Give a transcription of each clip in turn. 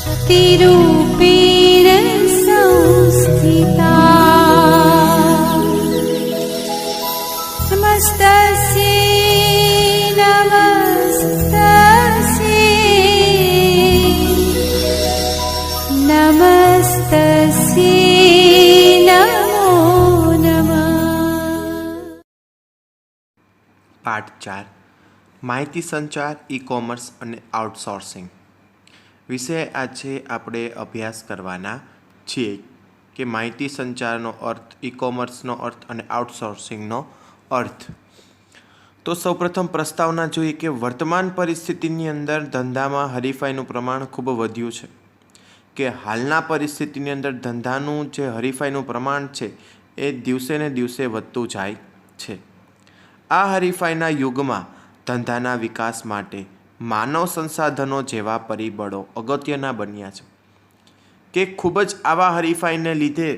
शक्तिरूपेण संस्थिता नमस्तस्यै नमस्तस्यै नमो नमः। પાઠ 4 માહિતી સંચાર ઈ કોમર્સ અને આઉટસોર્સિંગ વિશે આજે આપણે અભ્યાસ કરવાના છીએ કે માહિતી સંચારનો અર્થ, ઈ કોમર્સનો અર્થ અને આઉટસોર્સિંગનો અર્થ. તો સૌપ્રથમ પ્રસ્તાવના જોઈએ કે વર્તમાન પરિસ્થિતિની અંદર ધંધામાં હરીફાઈનું પ્રમાણ ખૂબ વધ્યું છે. કે હાલના પરિસ્થિતિની અંદર ધંધાનું જે હરીફાઈનું પ્રમાણ છે એ દિવસે ને દિવસે વધતું જાય છે. આ હરીફાઈના યુગમાં ધંધાના વિકાસ માટે માનવ સંસાધનો જેવા પરિબળો અગત્યના બન્યા છે. કે ખૂબ જ આવા હરીફાઈને લીધે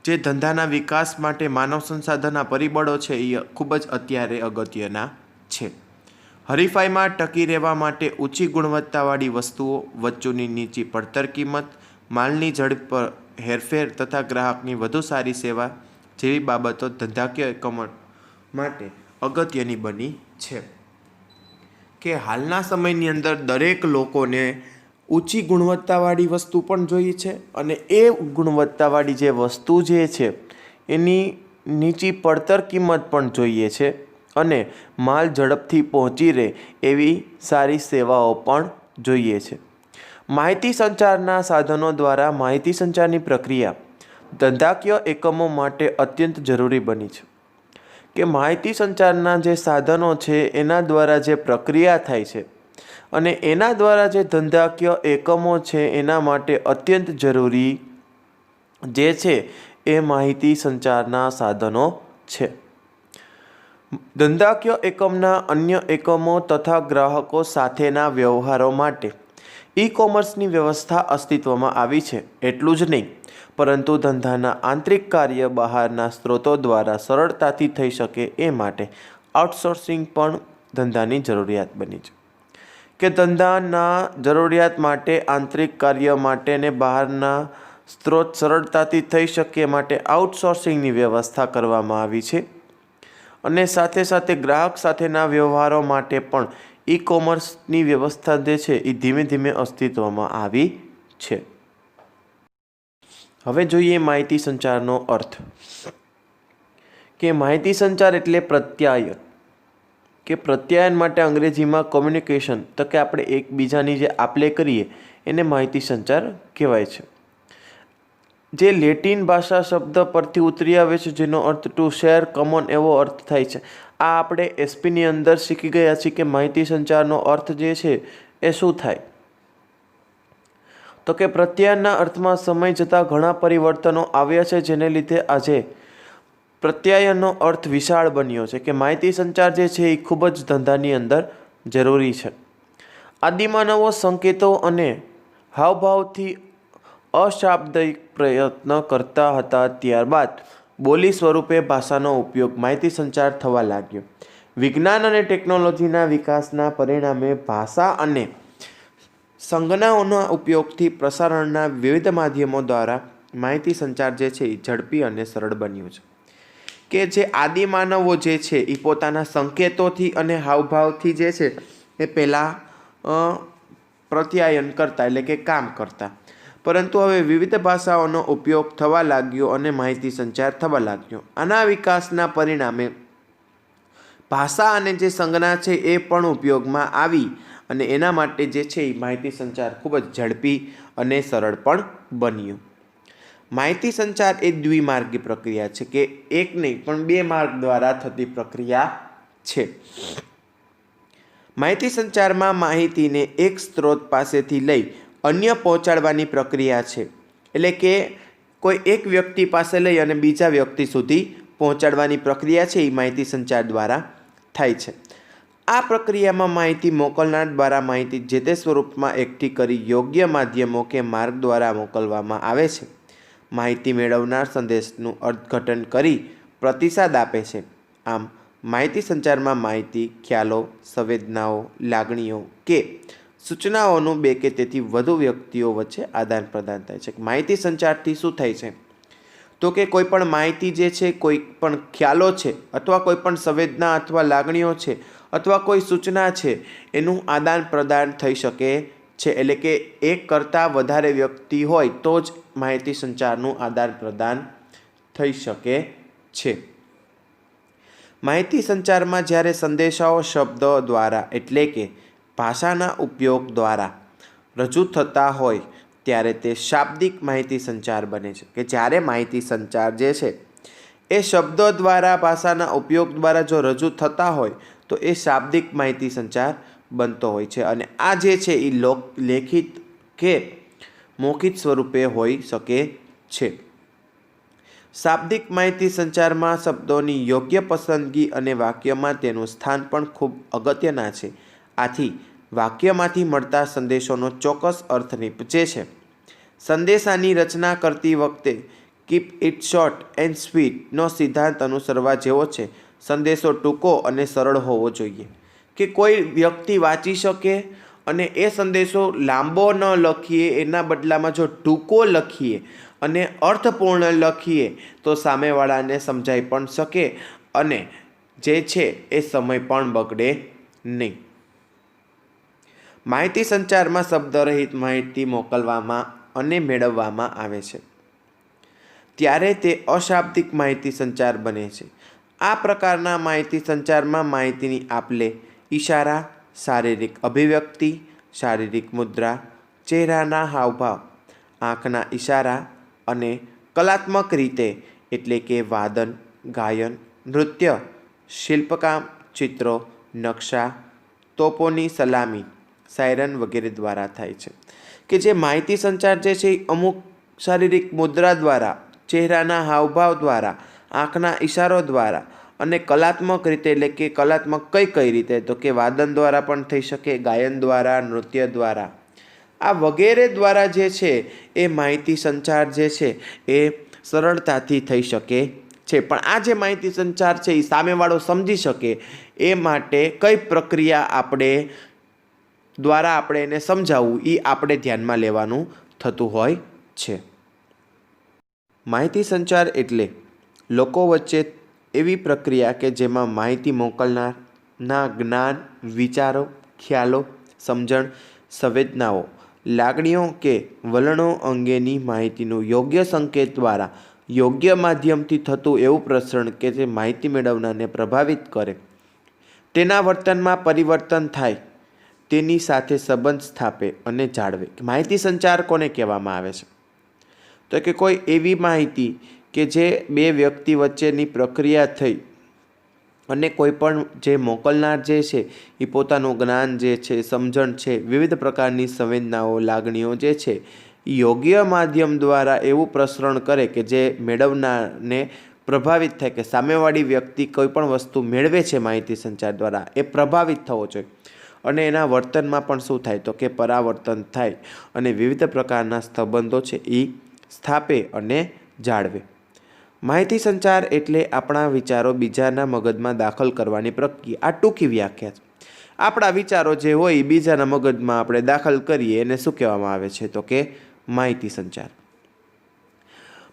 જે ધંધાના વિકાસ માટે માનવ સંસાધનના પરિબળો છે એ ખૂબ જ અત્યારે અગત્યના છે. હરીફાઈમાં ટકી રહેવા માટે ઊંચી ગુણવત્તાવાળી વસ્તુઓ, વચ્ચોની નીચી પડતર કિંમત, માલની ઝડપ પર હેરફેર તથા ગ્રાહકની વધુ સારી સેવા જેવી બાબતો ધંધાકીય એકમો માટે અગત્યની બની છે. કે હાલના સમયની અંદર દરેક લોકોને ઊંચી ગુણવત્તાવાળી વસ્તુ પણ જોઈએ છે અને એ ગુણવત્તાવાળી જે વસ્તુ જે છે એની નીચી પડતર કિંમત પણ જોઈએ છે અને માલ ઝડપથી પહોંચી રહે એવી સારી સેવાઓ પણ જોઈએ છે. માહિતી સંચારના સાધનો દ્વારા માહિતી સંચારની પ્રક્રિયા ધંધાકીય એકમો માટે અત્યંત જરૂરી બની છે. કે માહિતી સંચારના જે સાધનો છે એના દ્વારા જે પ્રક્રિયા થાય છે અને એના દ્વારા જે ધંધાકીય એકમો છે એના માટે અત્યંત જરૂરી જે છે એ માહિતી સંચારના સાધનો છે. ધંધાકીય એકમના અન્ય એકમો તથા ગ્રાહકો સાથેના વ્યવહારો માટે ઈ કોમર્સની વ્યવસ્થા અસ્તિત્વમાં આવી છે. એટલું જ નહીં પરંતુ ધંધાના આંતરિક કાર્ય બહારના સ્ત્રોતો દ્વારા સરળતાથી થઈ શકે એ માટે આઉટસોર્સિંગ પણ ધંધાની જરૂરિયાત બની છે. કે ધંધાના જરૂરિયાત માટે આંતરિક કાર્ય માટે ને બહારના સ્ત્રોત સરળતાથી થઈ શકે માટે આઉટસોર્સિંગની વ્યવસ્થા કરવામાં આવી છે. અને સાથે સાથે ગ્રાહક સાથેના વ્યવહારો માટે પણ ઈ કોમર્સની વ્યવસ્થા જે છે એ ધીમે ધીમે અસ્તિત્વમાં આવી છે. હવે જોઈએ માહિતી સંચારનો અર્થ. કે માહિતી સંચાર એટલે પ્રત્યાયન. કે પ્રત્યાયન માટે અંગ્રેજીમાં કોમ્યુનિકેશન, તો કે આપણે એકબીજાની જે આપ-લે કરીએ એને માહિતી સંચાર કહેવાય છે. જે લેટિન ભાષા શબ્દ પરથી ઉતરી આવે છે જેનો અર્થ ટુ શેર, કોમન એવો અર્થ થાય છે. આ આપણે એસપીની અંદર શીખી ગયા છીએ કે માહિતી સંચારનો અર્થ જે છે એ શું થાય. તો કે પ્રત્યાયનના અર્થમાં સમય જતાં ઘણા પરિવર્તનો આવ્યા છે જેને લીધે આજે પ્રત્યાયનનો અર્થ વિશાળ બન્યો છે. કે માહિતી સંચાર જે છે એ ખૂબ જ ધંધાની અંદર જરૂરી છે. આદિમાનવો સંકેતો અને હાવભાવથી અશાબ્દિક પ્રયત્ન કરતા હતા, ત્યારબાદ બોલી સ્વરૂપે ભાષાનો ઉપયોગ માહિતી સંચાર થવા લાગ્યો. વિજ્ઞાન અને ટેકનોલોજીના વિકાસના પરિણામે ભાષા અને સંજ્ઞાઓના ઉપયોગથી પ્રસારણના વિવિધ માધ્યમો દ્વારા માહિતી સંચાર જે છે એ ઝડપી અને સરળ બન્યું છે. કે જે આદિમાનવો જે છે એ પોતાના સંકેતોથી અને હાવભાવથી જે છે એ પહેલાં પ્રત્યાયન કરતા એટલે કે કામ કરતા, પરંતુ હવે વિવિધ ભાષાઓનો ઉપયોગ થવા લાગ્યો અને માહિતી સંચાર થવા લાગ્યો. આના વિકાસના પરિણામે ભાષા અને જે સંજ્ઞા છે એ પણ ઉપયોગમાં આવી અને એના માટે જે છે એ માહિતી સંચાર ખૂબ જ ઝડપી અને સરળ પણ બન્યું. માહિતી સંચાર એ દ્વિમાર્ગી પ્રક્રિયા છે. કે એક નહીં પણ બે માર્ગ દ્વારા થતી પ્રક્રિયા છે. માહિતી સંચારમાં માહિતીને એક સ્ત્રોત પાસેથી લઈ અન્ય પહોંચાડવાની પ્રક્રિયા છે. એટલે કે કોઈ એક વ્યક્તિ પાસે લઈ અને બીજા વ્યક્તિ સુધી પહોંચાડવાની પ્રક્રિયા છે એ માહિતી સંચાર દ્વારા થાય છે. આ પ્રક્રિયામાં માહિતી મોકલનાર દ્વારા માહિતી જે તે સ્વરૂપમાં એકઠી કરી યોગ્ય માધ્યમો કે માર્ગ દ્વારા મોકલવામાં આવે છે. માહિતી મેળવનાર સંદેશનું અર્થઘટન કરી પ્રતિસાદ આપે છે. આમ માહિતી સંચારમાં માહિતી, ખ્યાલો, સંવેદનાઓ, લાગણીઓ કે સૂચનાઓનું બે કે તેથી વધુ વ્યક્તિઓ વચ્ચે આદાન પ્રદાન થાય છે. માહિતી સંચારથી શું થાય છે તો કે કોઈ પણ માહિતી જે છે, કોઈ પણ ખ્યાલો છે, અથવા કોઈ પણ સંવેદના અથવા લાગણીઓ છે, અથવા કોઈ સૂચના છે, એનું આદાન પ્રદાન થઈ શકે છે. એટલે કે એક કરતાં વધારે વ્યક્તિ હોય તો જ માહિતી સંચારનું આદાન પ્રદાન થઈ શકે છે. માહિતી સંચારમાં જ્યારે સંદેશાઓ શબ્દો દ્વારા એટલે કે ભાષાના ઉપયોગ દ્વારા રજૂ થતા હોય ત્યારે તે શાબ્દિક માહિતી સંચાર બને છે. કે જ્યારે માહિતી સંચાર જે છે એ શબ્દો દ્વારા ભાષાના ઉપયોગ દ્વારા જો રજૂ થતા હોય તો એ શાબ્દિક માહિતી સંચાર બનતો હોય છે. અને આ જે છે એ લેખિત કે મૌખિક સ્વરૂપે હોઈ શકે છે. શાબ્દિક માહિતી સંચારમાં શબ્દોની યોગ્ય પસંદગી અને વાક્યમાં તેનું સ્થાન પણ ખૂબ અગત્યના છે. આથી વાક્યમાંથી મળતા સંદેશોનો ચોક્કસ અર્થ નીપજે છે. સંદેશાની રચના કરતી વખતે કીપ ઇટ શોર્ટ એન્ડ સ્વીટનો સિદ્ધાંત અનુસરવા જેવો છે. સંદેશો ટૂંકો અને સરળ હોવો જોઈએ. કે કોઈ વ્યક્તિ વાંચી શકે અને એ સંદેશો લાંબો ન લખીએ, એના બદલામાં જો ટૂંકો લખીએ અને અર્થપૂર્ણ લખીએ તો સામેવાળાને સમજાઈ પણ શકે અને જે છે એ સમય પણ બગડે નહીં. માહિતી સંચારમાં શબ્દરહિત માહિતી મોકલવામાં અને મેળવવામાં આવે છે ત્યારે તે અશાબ્દિક માહિતી સંચાર બને છે. આ પ્રકારના માહિતી સંચારમાં માહિતીની આપલે ઇશારા, શારીરિક અભિવ્યક્તિ, શારીરિક મુદ્રા, ચહેરાના હાવભાવ, આંખના ઇશારા અને કલાત્મક રીતે એટલે કે વાદન, ગાયન, નૃત્ય, શિલ્પકામ, ચિત્રો, નકશા, તોપોની સલામી, સાયરન વગેરે દ્વારા થાય છે. કે જે માહિતી સંચાર જે છે એ અમુક શારીરિક મુદ્રા દ્વારા, ચહેરાના હાવભાવ દ્વારા, આંખના ઇશારો દ્વારા અને કલાત્મક રીતે એટલે કે કલાત્મક કઈ રીતે તો કે વાદન દ્વારા પણ થઈ શકે, ગાયન દ્વારા, નૃત્ય દ્વારા, આ વગેરે દ્વારા જે છે એ માહિતી સંચાર જે છે એ સરળતાથી થઈ શકે છે. પણ આ જે માહિતી સંચાર છે એ સામેવાળો સમજી શકે એ માટે કઈ પ્રક્રિયા દ્વારા આપણે એને સમજાવવું એ આપણે ધ્યાનમાં લેવાનું થતું હોય છે. માહિતી સંચાર એટલે લોકો વચ્ચે એવી પ્રક્રિયા કે જેમાં માહિતી મોકલનારના જ્ઞાન, વિચારો, ખ્યાલો, સમજણ, સંવેદનાઓ, લાગણીઓ કે વલણો અંગેની માહિતીનું યોગ્ય સંકેત દ્વારા યોગ્ય માધ્યમથી થતું એવું પ્રસરણ કે જે માહિતી મેળવનારને પ્રભાવિત કરે, તેના વર્તનમાં પરિવર્તન થાય, તેની સાથે સંબંધ સ્થાપે અને જાળવે. માહિતી સંચાર કોને કહેવામાં આવે છે તો કે કોઈ એવી માહિતી કે જે બે વ્યક્તિ વચ્ચેની પ્રક્રિયા થઈ અને કોઈ પણ જે મોકલનાર જે છે એ પોતાનું જ્ઞાન જે છે, સમજણ છે, વિવિધ પ્રકારની સંવેદનાઓ, લાગણીઓ જે છે એ યોગ્ય માધ્યમ દ્વારા એવું પ્રસરણ કરે કે જે મેળવનારને પ્રભાવિત થાય કે સામેવાળી વ્યક્તિ કોઈ પણ વસ્તુ મેળવે છે માહિતી સંચાર દ્વારા એ પ્રભાવિત થવો જોઈએ અને એના વર્તનમાં પણ શું થાય તો કે પરાવર્તન થાય અને વિવિધ પ્રકારના સંબંધો છે એ સ્થાપે અને જાળવે. માહિતી સંચાર એટલે આપણા વિચારો બીજાના મગજમાં દાખલ કરવાની પ્રક્રિયા. આ ટૂંકી વ્યાખ્યા છે. આપણા વિચારો જે હોય એ બીજાના મગજમાં આપણે દાખલ કરીએ એને શું કહેવામાં આવે છે તો કે માહિતી સંચાર.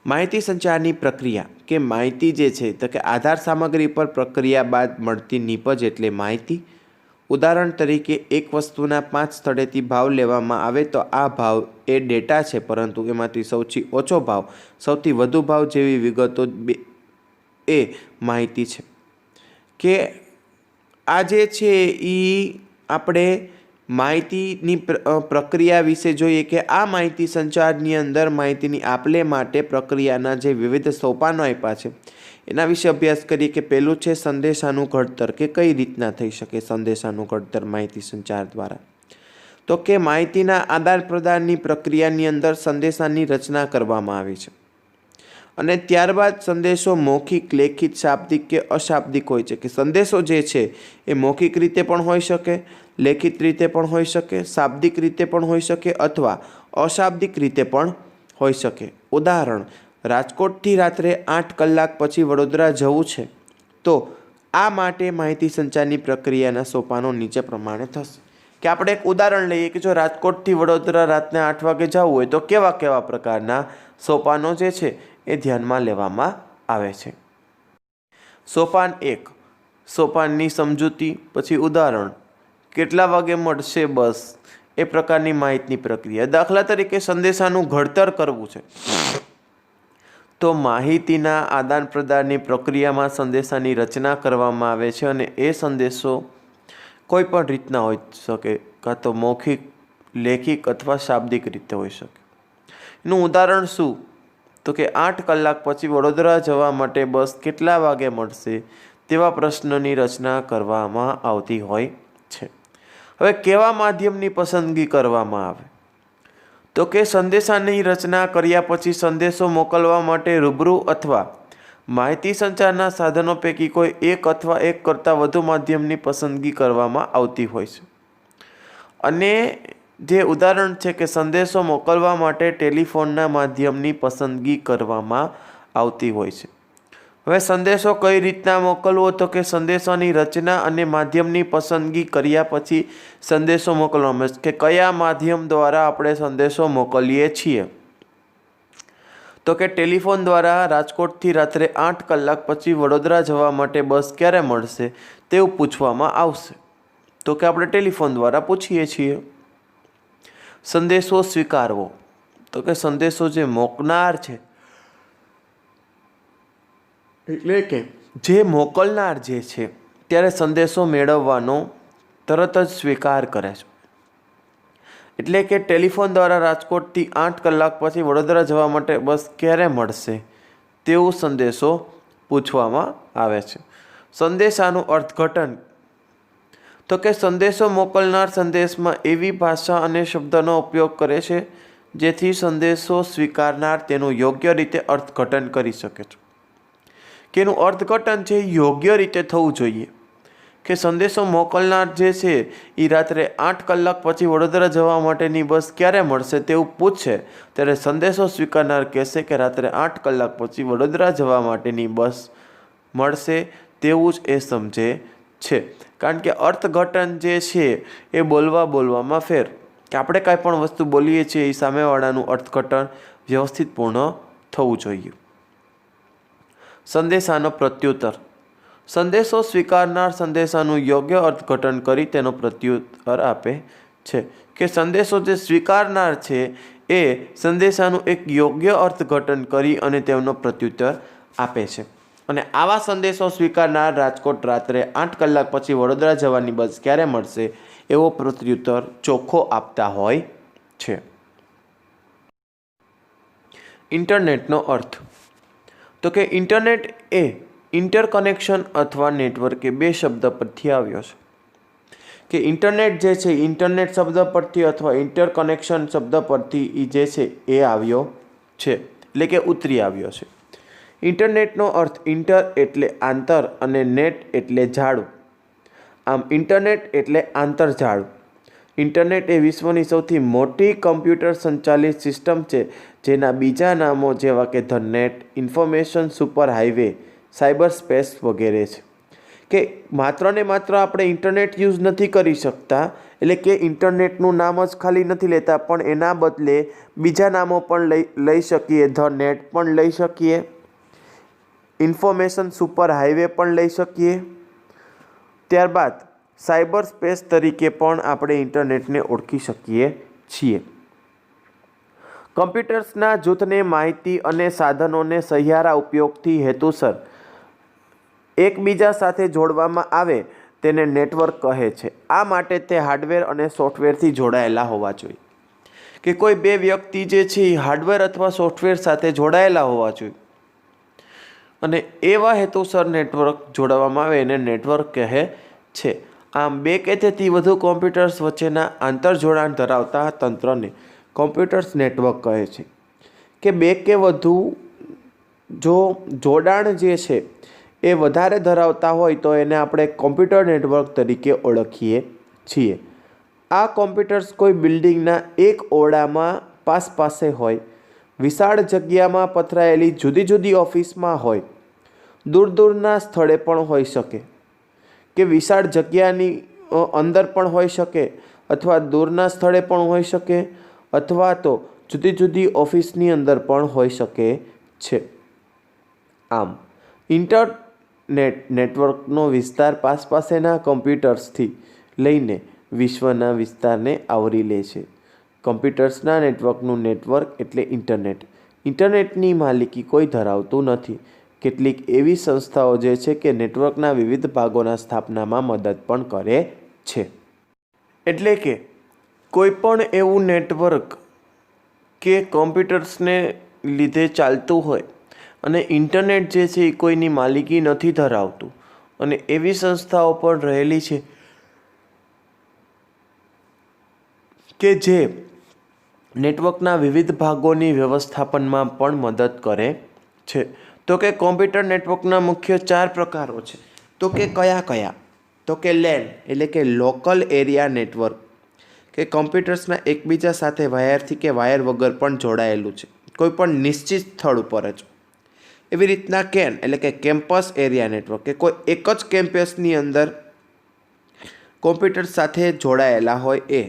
માહિતી સંચારની પ્રક્રિયા કે માહિતી જે છે તો કે આધાર સામગ્રી પર પ્રક્રિયા બાદ મળતી નીપજ એટલે માહિતી. ઉદાહરણ તરીકે એક વસ્તુના 5 સ્થળેથી ભાવ લેવામાં આવે તો આ ભાવ એ ડેટા છે, પરંતુ એમાંથી સૌથી ઓછો ભાવ, સૌથી વધુ ભાવ જેવી વિગતો એ માહિતી છે. કે આ જે છે એ આપણે માહિતીની પ્રક્રિયા વિશે જોઈએ કે આ માહિતી સંચારની અંદર માહિતીની આપલે માટે પ્રક્રિયાના જે વિવિધ સોપાનો આપ્યા છે એના વિશે અભ્યાસ કરીએ. કે પહેલું છે સંદેશાનું ઘડતર કે કઈ રીતના થઈ શકે સંદેશાનું ઘડતર માહિતી સંચાર દ્વારા. તો કે માહિતીના આદાન પ્રદાનની પ્રક્રિયાની અંદર સંદેશાની રચના કરવામાં આવી છે અને ત્યારબાદ સંદેશો મૌખિક, લેખિત, શાબ્દિક કે અશાબ્દિક હોય છે. કે સંદેશો જે છે એ મૌખિક રીતે પણ હોઈ શકે, લેખિત રીતે પણ હોઈ શકે, શાબ્દિક રીતે પણ હોઈ શકે અથવા અશાબ્દિક રીતે પણ હોઈ શકે. ઉદાહરણ, રાજકોટથી રાત્રે 8 કલાક પછી વડોદરા જવું છે તો આ માટે માહિતી સંચારની પ્રક્રિયાના સોપાનો નીચે પ્રમાણે થશે. કે આપણે એક ઉદાહરણ લઈએ કે જો રાજકોટથી વડોદરા રાતને 8 વાગે જવું હોય તો કેવા કેવા પ્રકારના સોપાનો જે છે એ ધ્યાનમાં લેવામાં આવે છે. સોપાન 1, સોપાનની સમજૂતી, પછી ઉદાહરણ, કેટલા વાગે મળશે બસ, એ પ્રકારની માહિતીની પ્રક્રિયા. દાખલા તરીકે સંદેશાનું ઘડતર કરવું છે તો માહિતીના આદાન પ્રદાનની પ્રક્રિયામાં સંદેશાની રચના કરવામાં આવે છે અને એ સંદેશો કોઈ પણ રીતના હોઈ શકે, કાં તો મૌખિક, લેખિક અથવા શાબ્દિક રીતે હોઈ શકે. એનું ઉદાહરણ શું? તો કે 8 કલાક પછી વડોદરા જવા માટે બસ કેટલા વાગે મળશે તેવા પ્રશ્નની રચના કરવામાં આવતી હોય છે. હવે કેવા માધ્યમની પસંદગી કરવામાં આવે? તો કે સંદેશાની રચના કર્યા પછી સંદેશો મોકલવા માટે રૂબરૂ અથવા માહિતી સંચારના સાધનો પૈકી કોઈ એક અથવા એક કરતાં વધુ માધ્યમની પસંદગી કરવામાં આવતી હોય છે. અને જે ઉદાહરણ છે કે સંદેશો મોકલવા માટે ટેલિફોનના માધ્યમની પસંદગી કરવામાં આવતી હોય છે. હવે સંદેશો કઈ રીતના મોકલવો? તો કે સંદેશાની રચના અને માધ્યમની પસંદગી કર્યા પછી સંદેશો મોકલવામાં આવે કે કયા માધ્યમ દ્વારા આપણે સંદેશો મોકલીએ છીએ. તો કે ટેલિફોન દ્વારા રાજકોટથી રાત્રે 8 કલાક પછી વડોદરા જવા માટે બસ ક્યારે મળશે તેવું પૂછવામાં આવશે. તો કે આપણે ટેલિફોન દ્વારા પૂછીએ છીએ. સંદેશો સ્વીકારવો, તો કે સંદેશો જે મોકનાર છે એટલે કે જે મોકલનાર જે છે ત્યારે સંદેશો મેળવવાનો તરત જ સ્વીકાર કરે છે. એટલે કે ટેલિફોન દ્વારા રાજકોટથી 8 કલાક પછી વડોદરા જવા માટે બસ ક્યારે મળશે તેવું સંદેશો પૂછવામાં આવે છે. સંદેશાનું અર્થઘટન, તો કે સંદેશો મોકલનાર સંદેશમાં એવી ભાષા અને શબ્દનો ઉપયોગ કરે છે જેથી સંદેશો સ્વીકારનાર તેનું યોગ્ય રીતે અર્થઘટન કરી શકે છે. કે એનું અર્થઘટન છે યોગ્ય રીતે થવું જોઈએ. કે સંદેશો મોકલનાર જે છે એ રાત્રે 8 કલાક પછી વડોદરા જવા માટેની બસ ક્યારે મળશે તેવું પૂછશે ત્યારે સંદેશો સ્વીકારનાર કહેશે કે રાત્રે 8 કલાક પછી વડોદરા જવા માટેની બસ મળશે તેવું જ એ સમજે છે. કારણ કે અર્થઘટન જે છે એ બોલવામાં ફેર, કે આપણે કાંઈ પણ વસ્તુ બોલીએ છીએ એ સામેવાળાનું અર્થઘટન વ્યવસ્થિત પૂર્ણ થવું જોઈએ. સંદેશાનો પ્રત્યુત્તર, સંદેશો સ્વીકારનાર સંદેશાનું યોગ્ય અર્થઘટન કરી તેનો પ્રત્યુત્તર આપે છે. કે સંદેશો જે સ્વીકારનાર છે એ સંદેશાનું એક યોગ્ય અર્થઘટન કરી અને તેમનો પ્રત્યુત્તર આપે છે. અને આવા સંદેશો સ્વીકારનાર રાજકોટ રાત્રે 8 કલાક પછી વડોદરા જવાની બસ ક્યારે મળશે એવો પ્રત્યુત્તર ચોખ્ખો આપતા હોય છે. ઇન્ટરનેટનો અર્થ, તો કે ઇન્ટરનેટ એ ઇન્ટરકનેક્શન અથવા નેટવર્ક એ 2 શબ્દ પરથી આવ્યો છે. કે ઇન્ટરનેટ જે છે ઇન્ટરનેટ શબ્દ પરથી અથવા ઇન્ટરકનેક્શન શબ્દ પરથી એ જે છે એ આવ્યો છે, એટલે કે ઉતરી આવ્યો છે. ઇન્ટરનેટનો અર્થ ઇન્ટર એટલે આંતર અને નેટ એટલે જાળું. આમ ઇન્ટરનેટ એટલે આંતરજાળું. ઇન્ટરનેટ એ વિશ્વની સૌથી મોટી કમ્પ્યુટર સંચાલિત સિસ્ટમ છે જેના બીજા નામો જેવા કે the net, information super highway, cyber space વગેરે છે. કે માત્ર ને માત્ર આપણે ઇન્ટરનેટ યુઝ નથી કરી શકતા, એટલે કે ઇન્ટરનેટનું નામ જ ખાલી નથી લેતા પણ એના બદલે બીજા નામો પણ લઈ શકીએ. ધ નેટ પણ લઈ શકીએ, ઇન્ફોર્મેશન સુપર હાઈવે પણ લઈ શકીએ, ત્યારબાદ સાયબર સ્પેસ તરીકે પણ આપણે ઇન્ટરનેટને ઓળખી શકીએ છીએ. કમ્પ્યુટર્સના જૂથને માહિતી અને સાધનોને સહિયારા ઉપયોગથી હેતુસર એકબીજા સાથે જોડવામાં આવે તેને નેટવર્ક કહે છે. આ માટે તે હાર્ડવેર અને સોફ્ટવેરથી જોડાયેલા હોવા જોઈએ. કે કોઈ 2 વ્યક્તિ જે છે એ હાર્ડવેર અથવા સોફ્ટવેર સાથે જોડાયેલા હોવા જોઈએ અને એવા હેતુસર નેટવર્ક જોડવામાં આવે એને નેટવર્ક કહે છે. આમ 2 કે તેથી વધુ કોમ્પ્યુટર્સ વચ્ચેના આંતરજોડાણ ધરાવતા તંત્રને કોમ્પ્યુટર્સ નેટવર્ક કહે છે. કે 2 કે વધુ જો જોડાણ જે છે એ વધારે ધરાવતા હોય તો એને આપણે કોમ્પ્યુટર નેટવર્ક તરીકે ઓળખીએ છીએ. આ કોમ્પ્યુટર્સ કોઈ બિલ્ડિંગના એક ઓરડામાં પાસે હોય, વિશાળ જગ્યામાં પથરાયેલી જુદી જુદી ઓફિસમાં હોય, દૂરના સ્થળે પણ હોઈ શકે, કે વિશાળ જગ્યાની અંદર પણ હોઈ શકે અથવા દૂરના સ્થળે પણ હોઈ શકે અથવા તો જુદી જુદી ઓફિસની અંદર પણ હોઈ શકે છે. આમ ઇન્ટરનેટ નેટવર્કનો વિસ્તાર પાસેના કમ્પ્યુટર્સથી લઈને વિશ્વના વિસ્તારને આવરી લે છે. કમ્પ્યુટર્સના નેટવર્કનું નેટવર્ક એટલે ઇન્ટરનેટ. ઇન્ટરનેટની માલિકી કોઈ ધરાવતું નથી. કેટલીક એવી સંસ્થાઓ જે છે કે નેટવર્કના વિવિધ ભાગોના સ્થાપનામાં મદદ પણ કરે છે. એટલે કે કોઈ પણ એવું નેટવર્ક કે કમ્પ્યુટર્સને લીધે ચાલતું હોય અને ઇન્ટરનેટ જે છે એ કોઈની માલિકી નથી ધરાવતું અને એવી સંસ્થાઓ પણ રહેલી છે કે જે નેટવર્કના વિવિધ ભાગોની વ્યવસ્થાપનમાં પણ મદદ કરે છે. તો કે કોમ્પ્યુટર નેટવર્કના મુખ્ય 4 પ્રકારો છે. તો કે કયા? તો કે લેન એટલે કે લોકલ એરિયા નેટવર્ક, કે કમ્પ્યુટર્સના એકબીજા સાથે વાયરથી કે વાયર વગર પણ જોડાયેલું છે, કોઈ પણ નિશ્ચિત સ્થળ ઉપર જ. એવી રીતના કેન એટલે કે કેમ્પસ એરિયા નેટવર્ક, કે કોઈ એક જ કેમ્પસની અંદર કોમ્પ્યુટર સાથે જોડાયેલા હોય એ.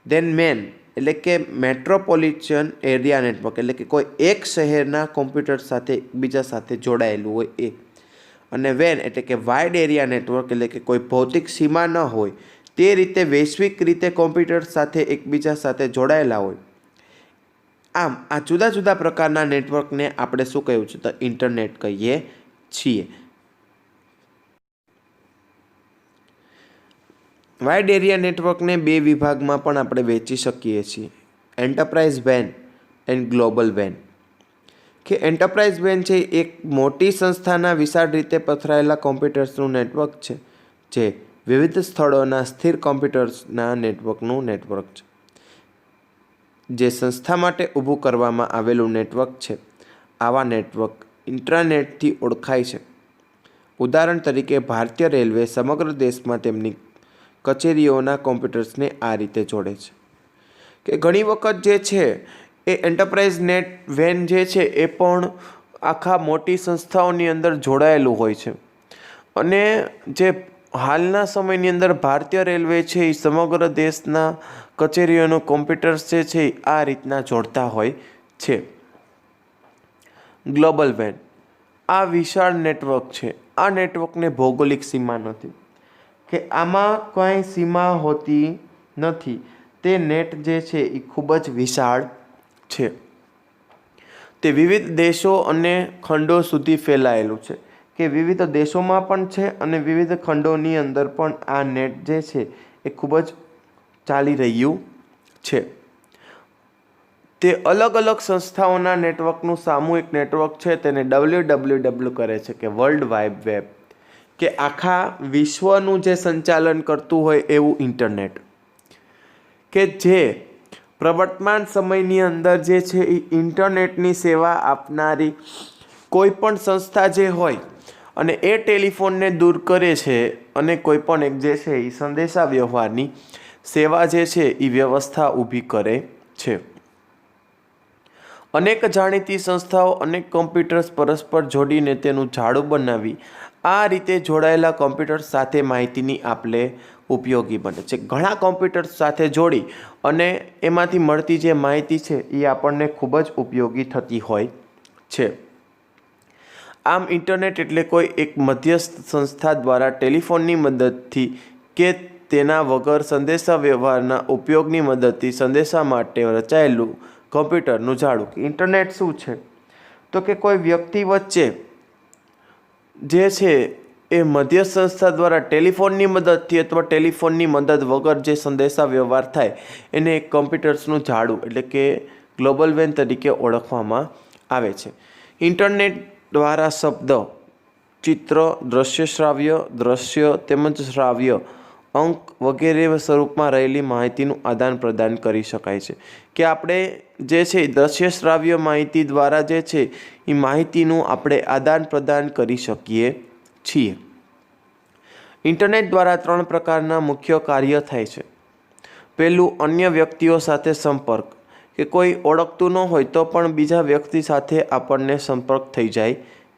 દેન મેન એટલે કે મેટ્રોપોલિટન એરિયા નેટવર્ક, એટલે કે કોઈ એક શહેરના કોમ્પ્યુટર સાથે એકબીજા સાથે જોડાયેલું હોય એ. અને વેન એટલે કે વાઇડ એરિયા નેટવર્ક, એટલે કે કોઈ ભૌતિક સીમા ન હોય તે રીતે વૈશ્વિક રીતે કોમ્પ્યુટર સાથે એકબીજા સાથે જોડાયેલા હોય. આમ આ જુદા જુદા પ્રકારના નેટવર્કને આપણે શું કહ્યું છે તો ઇન્ટરનેટ કહીએ છીએ. વાઇડ એરિયા નેટવર્કને 2 વિભાગમાં પણ આપણે વહેંચી શકીએ છીએ, enterprise one and global one. કે એન્ટરપ્રાઇઝ વેન છે એક મોટી સંસ્થાના વિશાળ રીતે પથરાયેલા કોમ્પ્યુટર્સનું નેટવર્ક છે, જે વિવિધ સ્થળોના સ્થિર કોમ્પ્યુટર્સના નેટવર્કનું નેટવર્ક છે, જે સંસ્થા માટે ઊભું કરવામાં આવેલું નેટવર્ક છે. આવા નેટવર્ક ઇન્ટ્રાનેટથી ઓળખાય છે. ઉદાહરણ તરીકે ભારતીય રેલવે સમગ્ર દેશમાં તેમની કચેરીઓના કોમ્પ્યુટર્સને આ રીતે જોડે છે. કે ઘણી વખત જે છે એ એન્ટરપ્રાઇઝ નેટ વેન જે છે એ પણ આખા મોટી સંસ્થાઓની અંદર જોડાયેલું હોય છે. અને જે હાલના સમયની અંદર ભારતીય રેલવે છે એ સમગ્ર દેશના કચેરીઓનું કોમ્પ્યુટર્સ જે છે એ આ રીતના જોડતા હોય છે. ગ્લોબલ વેન આ વિશાળ નેટવર્ક છે. આ નેટવર્કને ભૌગોલિક સીમા નથી, કે આમાં કોઈ સીમા હોતી નથી. તે નેટ જે છે એ ખૂબ જ વિશાળ છે. તે વિવિધ દેશો અને ખંડો સુધી ફેલાયેલું છે, કે વિવિધ દેશોમાં પણ છે અને વિવિધ ખંડોની અંદર પણ આ નેટ જે છે એ ખૂબ જ ચાલી રહ્યું છે. તે અલગ અલગ સંસ્થાઓના નેટવર્કનું સામૂહિક નેટવર્ક છે. તેને WWW કરે છે, કે વર્લ્ડ વાઇડ વેબ, કે આખા વિશ્વનું જે સંચાલન કરતું હોય એવું ઇન્ટરનેટ, કે જે પ્રવર્તમાન સમયની અંદર જે છે એ ઇન્ટરનેટની સેવા આપનારી કોઈ પણ સંસ્થા જે હોય અને એ ટેલિફોનને દૂર કરે છે અને કોઈ પણ એક જે છે એ સંદેશા વ્યવહારની સેવા જે છે એ વ્યવસ્થા ઊભી કરે છે. અનેક જાણીતી સંસ્થાઓ અનેક કોમ્પ્યુટર્સ પરસ્પર જોડીને તેનું જાળું બનાવી આ રીતે જોડાયેલા કોમ્પ્યુટર્સ સાથે માહિતીની આપલે ઉપયોગી બને છે. ઘણા કોમ્પ્યુટર્સ સાથે જોડી અને એમાંથી મળતી જે માહિતી છે એ આપણને ખૂબ જ ઉપયોગી થતી હોય છે. આમ ઇન્ટરનેટ એટલે કોઈ એક મધ્યસ્થ સંસ્થા દ્વારા ટેલિફોનની મદદથી કે તેના વગર સંદેશા વ્યવહારના ઉપયોગની મદદથી સંદેશા માટે રચાયેલું કોમ્પ્યુટરનું જાળું. ઇન્ટરનેટ શું છે તો કે કોઈ વ્યક્તિ વચ્ચે જે છે એ મધ્યસ્થ સંસ્થા દ્વારા ટેલિફોનની મદદથી અથવા ટેલિફોનની મદદ વગર જે સંદેશા વ્યવહાર થાય એને એક કોમ્પ્યુટર્સનું જાળું એટલે કે ગ્લોબલ વેન તરીકે ઓળખવામાં આવે છે. ઇન્ટરનેટ દ્વારા શબ્દ, ચિત્ર, દ્રશ્ય તેમજ શ્રાવ્ય અંક વગેરે સ્વરૂપમાં રહેલી માહિતીનું આદાન પ્રદાન કરી શકાય છે. કે આપણે જે છે દ્રશ્ય શ્રાવ્ય માહિતી દ્વારા જે છે એ માહિતીનું આપણે આદાન પ્રદાન કરી શકીએ છીએ. ઇન્ટરનેટ દ્વારા 3 પ્રકારના મુખ્ય કાર્ય થાય છે. પહેલું, અન્ય વ્યક્તિઓ સાથે સંપર્ક, કે કોઈ ઓળખતું ન હોય તો પણ બીજા વ્યક્તિ સાથે આપણને સંપર્ક થઈ જાય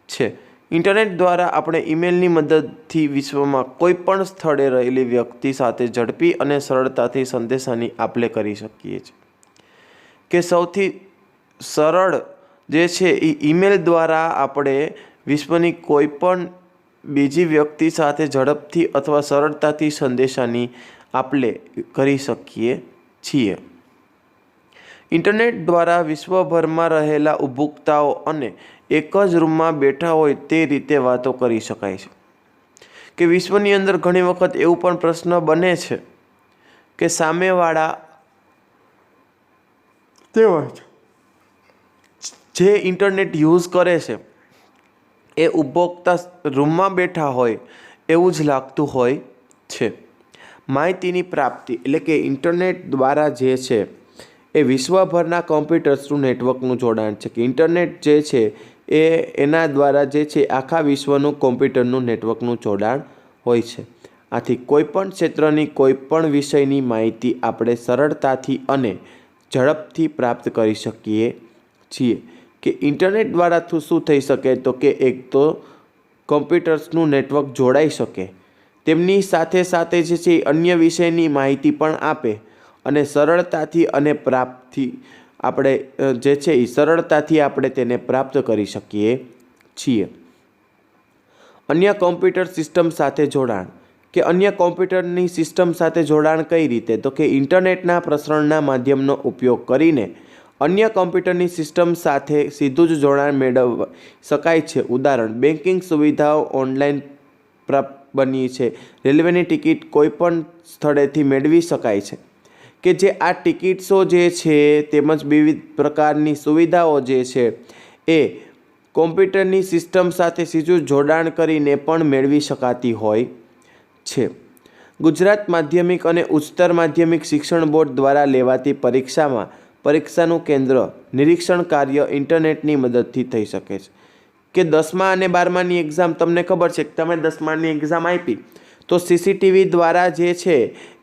છે. ઇન્ટરનેટ દ્વારા આપણે ઈમેલની મદદથી વિશ્વમાં કોઈ પણ સ્થળે રહેલી વ્યક્તિ સાથે ઝડપી અને સરળતાથી સંદેશાની આપ-લે કરી શકીએ છીએ. કે સૌથી સરળ જે છે એ ઈમેલ દ્વારા આપણે વિશ્વની કોઈ પણ બીજી વ્યક્તિ સાથે ઝડપથી અથવા સરળતાથી સંદેશાની આપ-લે કરી શકીએ છીએ. ઇન્ટરનેટ દ્વારા વિશ્વભરમાં રહેલા ઉપભોક્તાઓ અને એક જ રૂમમાં બેઠા હોય તે રીતે વાતો કરી શકાય છે. કે વિશ્વની અંદર ઘણી વખત એવું પણ પ્રશ્ન બને છે કે સામેવાળા જે ઇન્ટરનેટ યુઝ કરે છે એ ઉપભોક્તા રૂમમાં બેઠા હોય એવું જ લાગતું હોય છે. માહિતીની પ્રાપ્તિ એટલે કે ઇન્ટરનેટ દ્વારા જે છે એ વિશ્વભરના કોમ્પ્યુટર્સનું નેટવર્કનું જોડાણ છે. કે ઇન્ટરનેટ જે છે એ એના દ્વારા જે છે આખા વિશ્વનું કોમ્પ્યુટરનું નેટવર્કનું જોડાણ હોય છે. આથી કોઈપણ ક્ષેત્રની કોઈપણ વિષયની માહિતી આપણે સરળતાથી અને ઝડપથી પ્રાપ્ત કરી શકીએ છીએ. કે ઇન્ટરનેટ દ્વારા શું થઈ શકે તો કે એક તો કોમ્પ્યુટર્સનું નેટવર્ક જોડાઈ શકે, તેમની સાથે સાથે જે છે અન્ય વિષયની માહિતી પણ આપે અને સરળતાથી અને પ્રાપ્તિ આપણે જે છે એ સરળતાથી આપણે તેને પ્રાપ્ત કરી શકીએ છીએ. અન્ય કોમ્પ્યુટર સિસ્ટમ સાથે જોડાણ. કે અન્ય કોમ્પ્યુટરની સિસ્ટમ સાથે જોડાણ કઈ રીતે તો કે ઇન્ટરનેટના પ્રસરણના માધ્યમનો ઉપયોગ કરીને અન્ય કોમ્પ્યુટરની સિસ્ટમ સાથે સીધું જ જોડાણ મેળવી શકાય છે. ઉદાહરણ બેન્કિંગ સુવિધાઓ ઓનલાઈન પ્રાપ્ત બની છે. રેલવેની ટિકિટ કોઈપણ સ્થળેથી મેળવી શકાય છે. કે જે આ ટિકિટ્સો જે છે તેમજ વિવિધ પ્રકારની સુવિધાઓ જે છે એ કોમ્પ્યુટરની સિસ્ટમ સાથે સીધું જોડાણ કરીને પણ મેળવી શકાતી હોય છે. ગુજરાત માધ્યમિક અને ઉચ્ચતર માધ્યમિક શિક્ષણ બોર્ડ દ્વારા લેવાતી પરીક્ષાનું કેન્દ્ર નિરીક્ષણ કાર્ય ઇન્ટરનેટની મદદથી થઈ શકે છે. કે 10મા અને 12માની એક્ઝામ તમને ખબર છે કે તમે 10માની એક્ઝામ આપી તો સીસીટીવી દ્વારા જે છે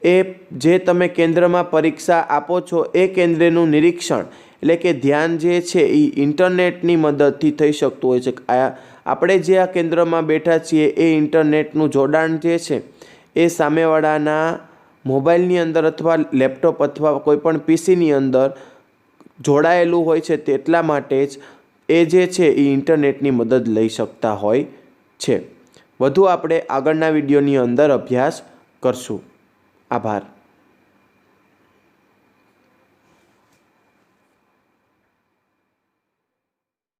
એ જે તમે કેન્દ્રમાં પરીક્ષા આપો છો એ કેન્દ્રનું નિરીક્ષણ એટલે કે ધ્યાન જે છે એ ઇન્ટરનેટની મદદથી થઈ શકતું હોય છે. આપણે જે આ કેન્દ્રમાં બેઠા છીએ એ ઇન્ટરનેટનું જોડાણ જે છે એ સામેવાળાના મોબાઈલની અંદર અથવા લેપટોપ અથવા કોઈપણ પીસીની અંદર જોડાયેલું હોય છે. તેટલા માટે જ એ જે છે એ ઇન્ટરનેટની મદદ લઈ શકતા હોય છે. વધુ આપણે આગળના વિડીયોની અંદર અભ્યાસ કરશું. આભાર.